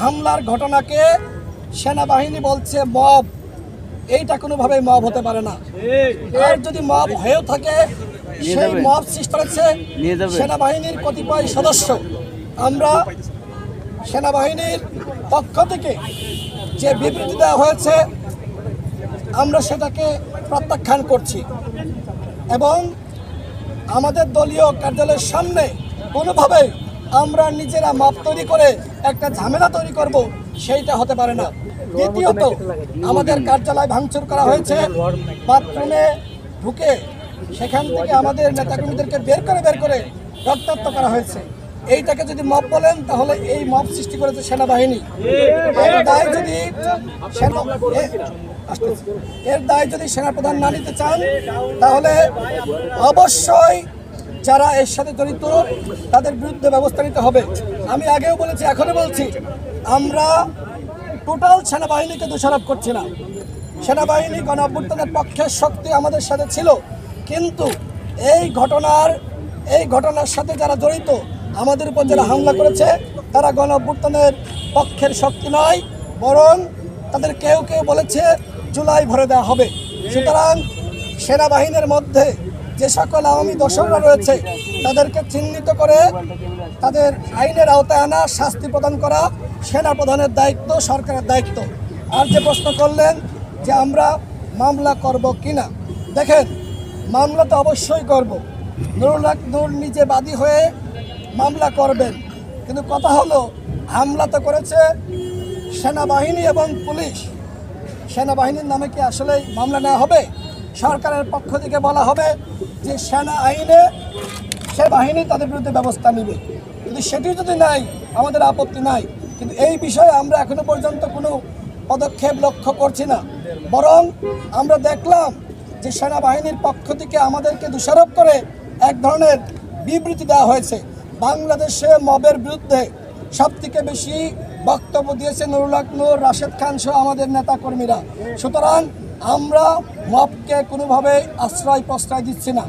হামলার ঘটনাকে সেনাবাহিনী বলছে মব। এইটা কোনোভাবেই মব হতে পারে না। আর যদি মব হয়েও থাকে, সেই মব সৃষ্টি করেছে সেনাবাহিনীর কতিপয় সদস্য। আমরা সেনাবাহিনীর পক্ষ থেকে যে বিবৃতি দেওয়া হয়েছে, আমরা সেটাকে প্রত্যাখ্যান করছি এবং আমাদের দলীয় কার্যালয়ের সামনে কোনোভাবেই আমরা নিজেরা মব তৈরি করে একটা ঝামেলা তৈরি করব, সেইটা হতে পারে না। দ্বিতীয়ত, আমাদের কার্যালয় ভাঙচুর করা হয়েছে, বাথরুমে ঢুকে সেখান থেকে আমাদের নেতাকর্মীদেরকে বের করে রক্তাক্ত করা হয়েছে। এইটাকে যদি মব বলেন, তাহলে এই মব সৃষ্টি করেছে সেনাবাহিনী। এর দায় যদি সেনাপ্রধান না নিতে চান, তাহলে অবশ্যই যারা এর সাথে জড়িত তাদের বিরুদ্ধে ব্যবস্থা নিতে হবে। আমি আগেও বলেছি, এখনো বলছি, আমরা টোটাল সেনাবাহিনীকে দোষারোপ করছি না। সেনাবাহিনী গণ অভ্যুত্থানের পক্ষের শক্তি আমাদের সাথে ছিল, কিন্তু এই ঘটনার সাথে যারা জড়িত, আমাদের উপর যারা হামলা করেছে, তারা গণ অভ্যুত্থানের পক্ষের শক্তি নয়, বরং তাদের কেউ বলেছে জুলাই ভরে দেওয়া হবে। সুতরাং সেনাবাহিনীর মধ্যে যে সকল আওয়ামী দোসররা রয়েছে, তাদেরকে চিহ্নিত করে তাদের আইনের আওতায় আনা, শাস্তি প্রদান করা সেনাপ্রধানের দায়িত্ব, সরকারের দায়িত্ব। আর যে প্রশ্ন করলেন যে আমরা মামলা করব কিনা, দেখেন, মামলা তো অবশ্যই করব। নুরুল হক নূর নিজে বাদী হয়ে মামলা করবেন, কিন্তু কথা হলো, হামলা তো করেছে সেনাবাহিনী এবং পুলিশ। সেনাবাহিনীর নামে কি আসলে মামলা নেওয়া হবে? সরকারের পক্ষ থেকে বলা হবে যে সেনা আইনে সে বাহিনী তাদের বিরুদ্ধে ব্যবস্থা নেবে, কিন্তু সেটি যদি নাই, আমাদের আপত্তি নাই। কিন্তু এই বিষয়ে আমরা এখনো পর্যন্ত কোনো পদক্ষেপ লক্ষ্য করছি না, বরং আমরা দেখলাম যে সেনাবাহিনীর পক্ষ থেকে আমাদেরকে দোষারোপ করে এক ধরনের বিবৃতি দেওয়া হয়েছে। বাংলাদেশে মবের বিরুদ্ধে সবথেকে বেশি বক্তব্য দিয়েছে নুরুল হক নূর, রাশেদ খান সহ আমাদের নেতাকর্মীরা। সুতরাং আমরা মবকে কোনোভাবে আশ্রয় প্রশ্রয় দিচ্ছি না।